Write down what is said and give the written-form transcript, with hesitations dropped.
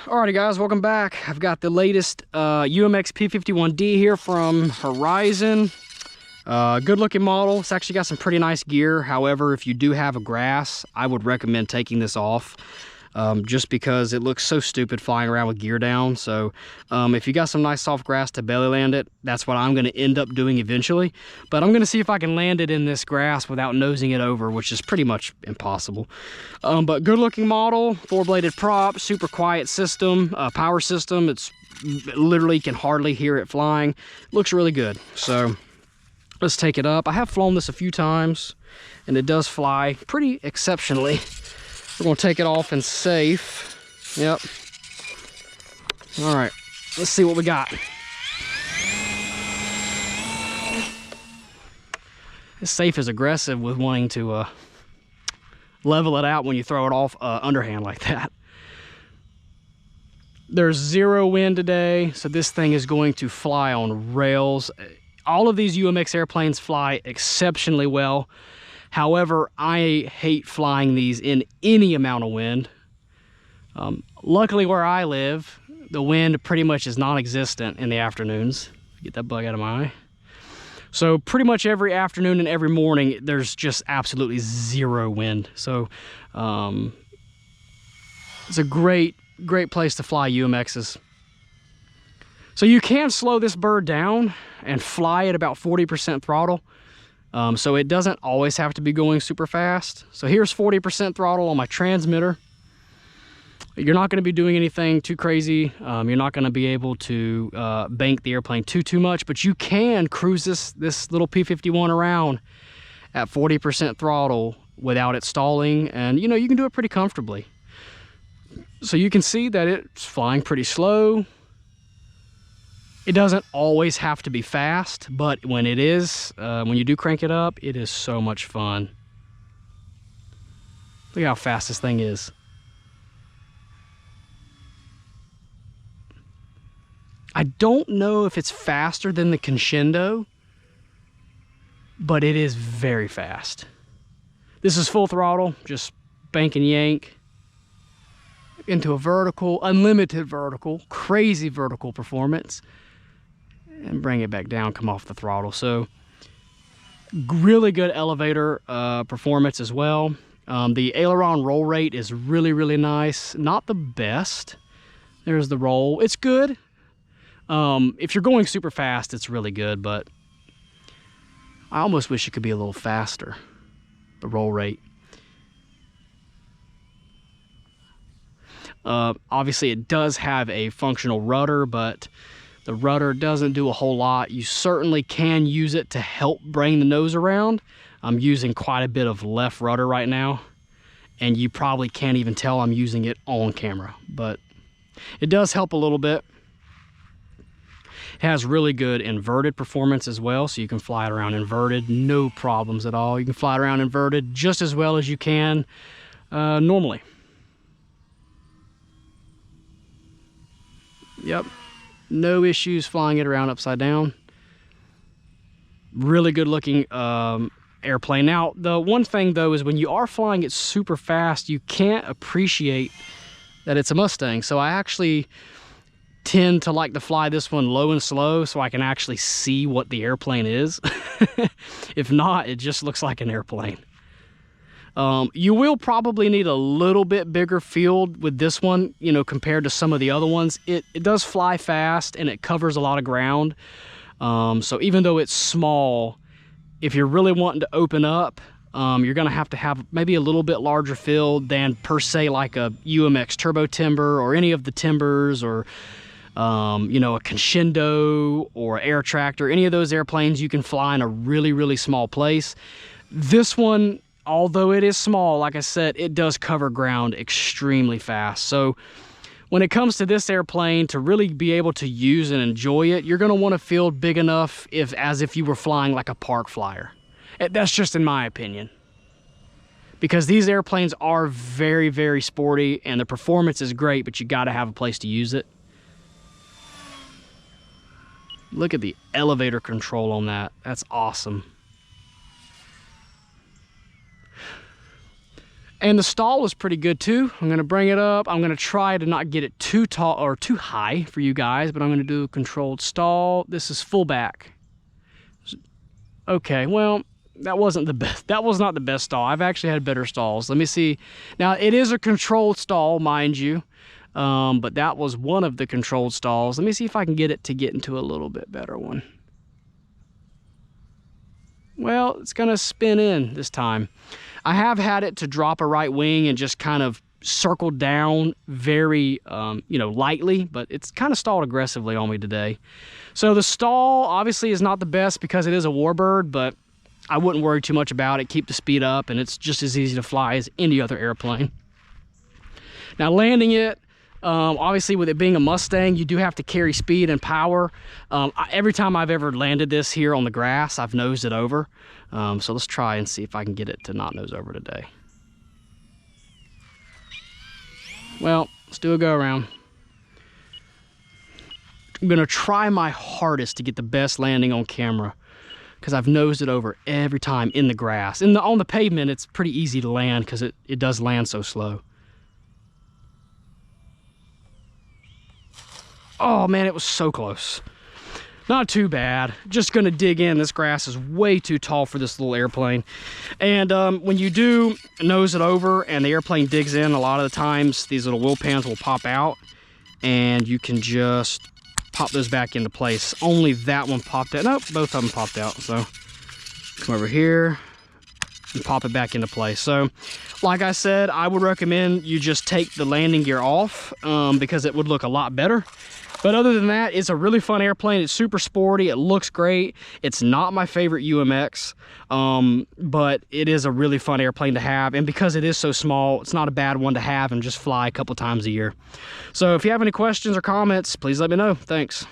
Alrighty guys, welcome back. I've got the latest UMX P-51D here from Horizon. Good looking model. It's actually got some pretty nice gear. However, if you do have a grass, I would recommend taking this off. Just because it looks so stupid flying around with gear down. So if you got some nice soft grass to belly land it, that's what I'm going to end up doing eventually. But I'm going to see if I can land it in this grass without nosing it over, which is pretty much impossible. But good looking model, 4-bladed prop, super quiet system, power system. It's literally can hardly hear it flying. Looks really good. So let's take it up. I have flown this a few times and it does fly pretty exceptionally. We're going to take it off and safe. Yep. All right, let's see what we got. This safe is aggressive with wanting to level it out when you throw it off underhand like that. There's 0 wind today, so this thing is going to fly on rails. All of these UMX airplanes fly exceptionally well. However, I hate flying these in any amount of wind. Luckily where I live, the wind pretty much is non-existent in the afternoons. Get that bug out of my eye. So pretty much every afternoon and every morning, there's just absolutely 0 wind. So it's a great place to fly UMXs. So you can slow this bird down and fly at about 40% throttle. So it doesn't always have to be going super fast. So here's 40% throttle on my transmitter. You're not going to be doing anything too crazy. You're not going to be able to bank the airplane too much, but you can cruise this little P-51 around at 40% throttle without it stalling, and you can do it pretty comfortably. So you can see that it's flying pretty slow. It doesn't always have to be fast, but when it is, when you do crank it up, it is so much fun. Look how fast this thing is. I don't know if it's faster than the Crescendo, but it is very fast. This is full throttle, just bank and yank into a vertical, unlimited vertical, crazy vertical performance. And bring it back down, come off the throttle. So really good elevator performance as well. The aileron roll rate is really nice. Not the best. There's the roll. It's good. If you're going super fast, it's really good, but I almost wish it could be a little faster, the roll rate. Obviously it does have a functional rudder, but the rudder doesn't do a whole lot. You certainly can use it to help bring the nose around. I'm using quite a bit of left rudder right now, and you probably can't even tell I'm using it on camera, but it does help a little bit. It has really good inverted performance as well, so you can fly it around inverted, no problems at all. You can fly it around inverted just as well as you can normally. Yep. No issues flying it around upside down. Really good looking airplane. Now, the one thing though is when you are flying it super fast, you can't appreciate that it's a Mustang. So I actually tend to like to fly this one low and slow so I can actually see what the airplane is. If not, it just looks like an airplane. You will probably need a little bit bigger field with this one, compared to some of the other ones. It does fly fast and it covers a lot of ground. So even though it's small, if you're really wanting to open up, you're going to have maybe a little bit larger field than per se like a UMX Turbo Timber or any of the Timbers, or a Crescendo or Air Tractor. Any of those airplanes you can fly in a really small place. This one, although it is small, like I said, it does cover ground extremely fast. So when it comes to this airplane, to really be able to use and enjoy it, you're going to want a field big enough as if you were flying like a park flyer. That's just in my opinion. Because these airplanes are very sporty and the performance is great, but you got to have a place to use it. Look at the elevator control on that. That's awesome. And the stall was pretty good too. I'm gonna bring it up. I'm gonna try to not get it too tall or too high for you guys, but I'm gonna do a controlled stall. This is full back. Okay, well, that wasn't the best. That was not the best stall. I've actually had better stalls. Let me see. Now, it is a controlled stall, mind you, but that was one of the controlled stalls. Let me see if I can get it to get into a little bit better one. Well, it's gonna spin in this time. I have had it to drop a right wing and just kind of circle down very, you know, lightly, but it's kind of stalled aggressively on me today. So the stall obviously is not the best because it is a warbird, but I wouldn't worry too much about it. Keep the speed up, and it's just as easy to fly as any other airplane. Now landing it, obviously with it being a Mustang, you do have to carry speed and power. Every time I've ever landed this here on the grass, I've nosed it over. So let's try and see if I can get it to not nose over today. Well, let's do a go around. I'm gonna try my hardest to get the best landing on camera because I've nosed it over every time in the grass. On the pavement, it's pretty easy to land because it does land so slow. Oh man, it was so close. Not too bad. Just gonna dig in. This grass is way too tall for this little airplane. And when you do nose it over and the airplane digs in, a lot of the times these little wheel pans will pop out and you can just pop those back into place. Only that one popped out. Nope, both of them popped out. So come over here and pop it back into place. So like I said, I would recommend you just take the landing gear off because it would look a lot better. But other than that, it's a really fun airplane. It's super sporty. It looks great. It's not my favorite UMX, but it is a really fun airplane to have. And because it is so small, it's not a bad one to have and just fly a couple times a year. So if you have any questions or comments, please let me know. Thanks.